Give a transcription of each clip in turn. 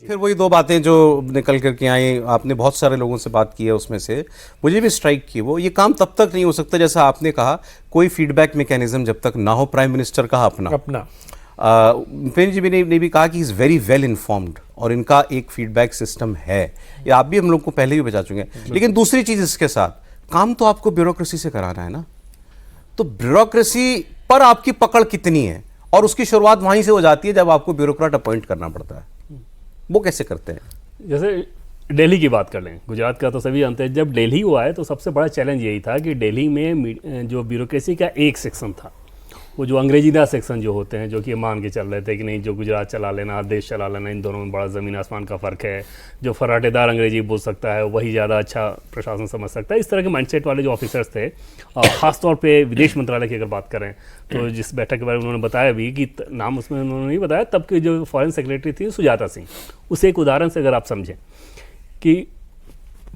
फिर वही दो बातें जो निकल करके आई, आपने बहुत सारे लोगों से बात की है, उसमें से मुझे भी स्ट्राइक की वो, ये काम तब तक नहीं हो सकता जैसा आपने कहा कोई फीडबैक मैकेनिज्म जब तक ना हो प्राइम मिनिस्टर का अपना। उपेंद्र जी ने भी कहा कि इज़ वेरी वेल इन्फॉर्म्ड और इनका एक फीडबैक सिस्टम है, ये आप भी हम लोग को पहले भी बता चुके हैं। लेकिन दूसरी चीज़ इसके साथ, काम तो आपको ब्यूरोक्रेसी से कराना है ना, तो ब्यूरोक्रेसी पर आपकी पकड़ कितनी है, और उसकी शुरुआत वहीं से हो जाती है जब आपको ब्यूरोक्रेट अपॉइंट करना पड़ता है। वो कैसे करते हैं? जैसे दिल्ली की बात कर लें, गुजरात का तो सभी जानते हैं, जब दिल्ली हुआ है तो सबसे बड़ा चैलेंज यही था कि दिल्ली में जो ब्यूरोक्रेसी का एक सेक्शन था, वो जो अंग्रेजीदा सेक्शन जो होते हैं, जो कि मान के चल रहे थे कि नहीं जो गुजरात चला लेना, देश चला लेना, इन दोनों में बड़ा ज़मीन आसमान का फ़र्क है, जो फराटेदार अंग्रेजी बोल सकता है वही ज़्यादा अच्छा प्रशासन समझ सकता है, इस तरह के माइंडसेट वाले जो ऑफिसर्स थे, ख़ासतौर पे विदेश मंत्रालय की अगर बात करें तो जिस बैठक के बारे में उन्होंने बताया भी कि नाम उसमें उन्होंने नहीं बताया, तब की जो फॉरेन सेक्रेटरी थी सुजाता सिंह, उसे एक उदाहरण से अगर आप समझें कि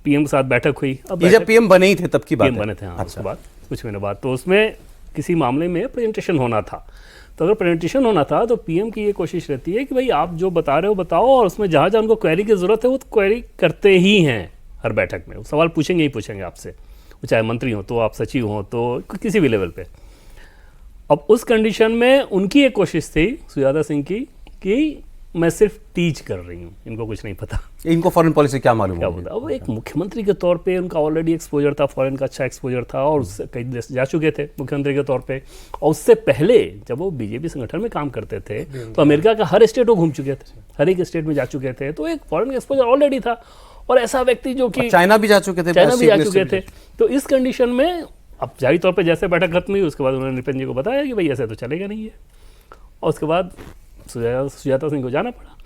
पीएम के साथ बैठक हुई, अब जब पीएम बने ही थे तब की बात, पीएम बने थे, हाँ, उसके बाद कुछ महीने बाद, तो उसमें किसी मामले में प्रेजेंटेशन होना था, तो अगर प्रेजेंटेशन होना था तो पीएम की ये कोशिश रहती है कि भाई आप जो बता रहे हो बताओ, और उसमें जहाँ जहाँ उनको क्वेरी की ज़रूरत है वो तो क्वेरी करते ही हैं हर बैठक में, वो सवाल पूछेंगे ही पूछेंगे आपसे, वो चाहे मंत्री हो तो आप सचिव हो तो किसी भी लेवल पे। अब उस कंडीशन में उनकी एक कोशिश थी सुजाता सिंह की कि मैं सिर्फ टीच कर रही हूँ, इनको कुछ नहीं पता, इनको फॉरेन पॉलिसी क्या मालूम क्या होता। अब एक मुख्यमंत्री के तौर पे उनका ऑलरेडी एक्सपोजर था, फॉरेन का अच्छा एक्सपोजर था, और उससे कई देश जा चुके थे मुख्यमंत्री के तौर पे, और उससे पहले जब वो बीजेपी संगठन में काम करते थे तो अमेरिका का हर स्टेट वो घूम चुके थे, हर एक स्टेट में जा चुके थे, तो एक फॉरेन एक्सपोजर ऑलरेडी था। और ऐसा व्यक्ति जो कि चाइना भी जा चुके थे, तो इस कंडीशन में अब जाहिर तौर पर जैसे बैठक खत्म हुई उसके बाद उन्होंने नितिन जी को बताया कि भाई ऐसे तो चलेगा नहीं है, और उसके बाद सुजाता सिंह को जाना पड़ा।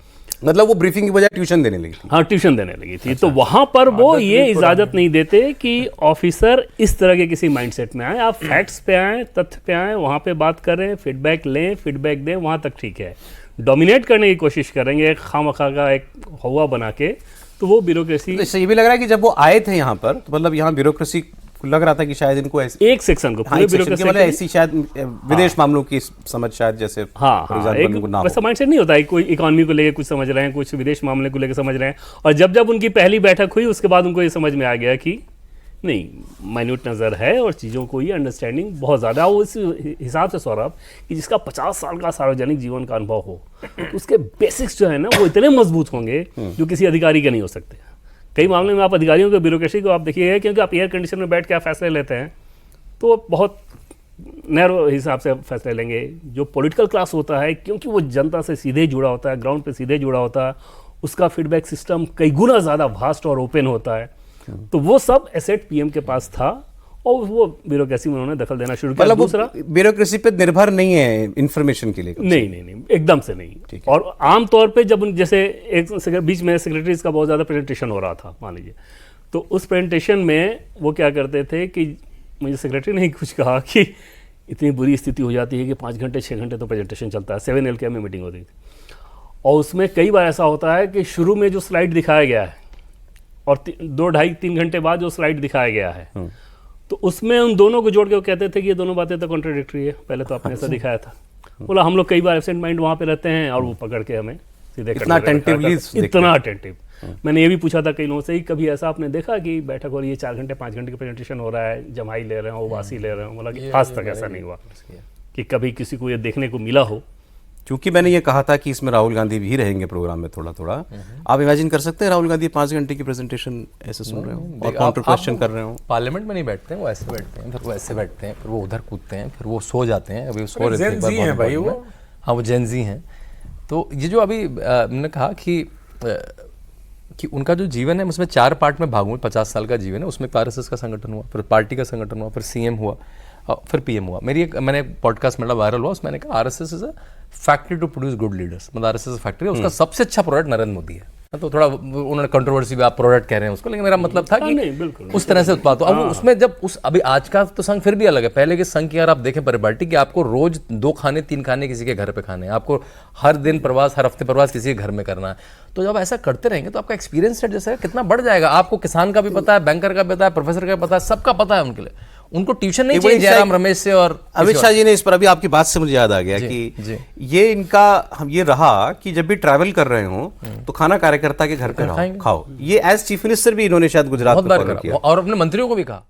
मतलब वो ब्रीफिंग की बजाय ट्यूशन देने लगी थी। हाँ, ट्यूशन देने लगी थी। अच्छा। तो वहां पर वो ये इजाजत नहीं देते कि ऑफिसर इस तरह के किसी माइंडसेट में आए, आप फैक्ट्स पे आए, तथ्य पे आए, वहां पे बात करें, फीडबैक लें, फीडबैक दें, वहां तक ठीक है। डोमिनेट करने की कोशिश करेंगे खामखा का एक हवा बना के, तो वो ब्यूरोक्रेसी। तो ये भी लग रहा है कि जब वो आए थे यहाँ पर तो मतलब यहाँ ब्यूरोक्रेसी लग रहा था कि शायद इनको एक सेक्शन को पूरे ब्यूरोक्रेसी मतलब ऐसी शायद विदेश मामलों की समझ शायद जैसे एक वैसा माइंडसेट नहीं होता है, कोई इकोनॉमी को लेकर कुछ समझ रहे हैं, कुछ विदेश मामले को लेकर समझ रहे हैं, और जब जब उनकी पहली बैठक हुई उसके बाद उनको ये समझ में आ गया कि नहीं, माइन्यूट नज़र है और चीज़ों को ये अंडरस्टैंडिंग बहुत ज़्यादा हो। इस हिसाब से सौरभ कि जिसका 50 साल का सार्वजनिक जीवन का अनुभव हो, उसके बेसिक्स जो है ना वो इतने मजबूत होंगे जो किसी अधिकारी के नहीं हो सकते। कई मामले में आप अधिकारियों के ब्यूरोक्रेसी को आप देखिएगा, क्योंकि आप एयर कंडीशन में बैठ के आप फैसले लेते हैं तो बहुत नैरो हिसाब से फैसले लेंगे। जो पॉलिटिकल क्लास होता है, क्योंकि वो जनता से सीधे जुड़ा होता है, ग्राउंड पे सीधे जुड़ा होता है, उसका फीडबैक सिस्टम कई गुना ज़्यादा वास्ट और ओपन होता है, तो वो सब एसेट पीएम के पास था और वो ब्यूरोक्रेसी में उन्होंने दखल देना शुरू किया। दूसरा, ब्यूरोक्रेसी पे निर्भर नहीं है इन्फॉर्मेशन के लिए, नहीं, एकदम से नहीं। और आमतौर पे जब जैसे एक बीच में सेक्रेटरीज का बहुत ज़्यादा प्रेजेंटेशन हो रहा था मान लीजिए, तो उस प्रेजेंटेशन में वो क्या करते थे कि मुझे सेक्रेटरी ने कुछ कहा कि इतनी बुरी स्थिति हो जाती है कि 5 घंटे 6 घंटे तो प्रेजेंटेशन चलता है, 7LK में मीटिंग होती थी, और उसमें कई बार ऐसा होता है कि शुरू में जो स्लाइड दिखाया गया है और 2 ढाई 3 घंटे बाद जो स्लाइड दिखाया गया है, तो उसमें उन दोनों को जोड़ के वो कहते थे कि ये दोनों बातें तो कॉन्ट्राडिक्टरी है, पहले तो आपने ऐसा दिखाया था। बोला हम लोग कई बार एब्सेंट माइंड वहाँ पे रहते हैं और वो पकड़ के हमें सीधे इतना अटेंटिव। मैंने ये भी पूछा था कई लोगों से, कभी ऐसा आपने देखा कि बैठक हो रही है 4 घंटे 5 घंटे की प्रेजेंटेशन हो रहा है, जमाई ले रहे हो, वासी ले रहे हो, बोला कि आज तक ऐसा नहीं हुआ कि कभी किसी को ये देखने को मिला हो। क्योंकि मैंने ये कहा था कि इसमें राहुल गांधी भी रहेंगे प्रोग्राम में थोड़ा थोड़ा, आप इमेजिन कर सकते हैं राहुल गांधी 5 घंटे की प्रेजेंटेशन ऐसे सुन रहे हो और काउंटर क्वेश्चन कर रहे हो। पार्लियामेंट में नहीं बैठते हैं वो, ऐसे बैठते हैं, फिर वो ऐसे बैठते हैं, फिर वो उधर कूदते हैं, फिर वो सो जाते हैं। अभी वो सो रहे थे भाई वो, हाँ वो जेनजी हैं। तो ये जो अभी मैंने कहा कि उनका जो जीवन है उसमें 4 पार्ट में भागूँ। 50 साल का जीवन है, उसमें आरएसएस का संगठन हुआ, फिर पार्टी का संगठन हुआ, फिर सीएम हुआ, फिर पीएम हुआ। मैंने पॉडकास्ट मेरा वायरल हुआ, उसमें मैंने कहा RSS is a factory to produce good leaders. मतलब आरएसएस फैक्ट्री है, उसका सबसे अच्छा प्रोडक्ट नरेंद्र मोदी है। तो थोड़ा उन्होंने कंट्रोवर्सी भी, आप प्रोडक्ट कह रहे हैं उसको, लेकिन मेरा मतलब था कि उस तरह से उत्पाद हो। अब उसमें जब अभी आज का तो संघ फिर भी अलग है। पहले के संघ की अगर आप देखें परिपाटी कि आपको रोज 2 खाने 3 खाने किसी के घर पे खाने हैं, आपको हर दिन प्रवास, हर हफ्ते प्रवास किसी के घर में करना है। तो जब ऐसा करते रहेंगे तो आपका एक्सपीरियंस सेट जैसे कितना बढ़ जाएगा। आपको किसान का भी पता है, बैंकर का भी पता है, प्रोफेसर का भी पता है, सबका पता है उनके लिए। उनको ट्यूशन नहीं चाहिए जयराम रमेश से और अमित शाह जी ने इस पर, अभी आपकी बात से मुझे याद आ गया कि ये इनका ये रहा कि जब भी ट्रैवल कर रहे हो तो खाना कार्यकर्ता के घर पे खाओ। ये एज चीफ मिनिस्टर भी इन्होंने शायद गुजरात में फॉलो किया और अपने मंत्रियों को भी कहा।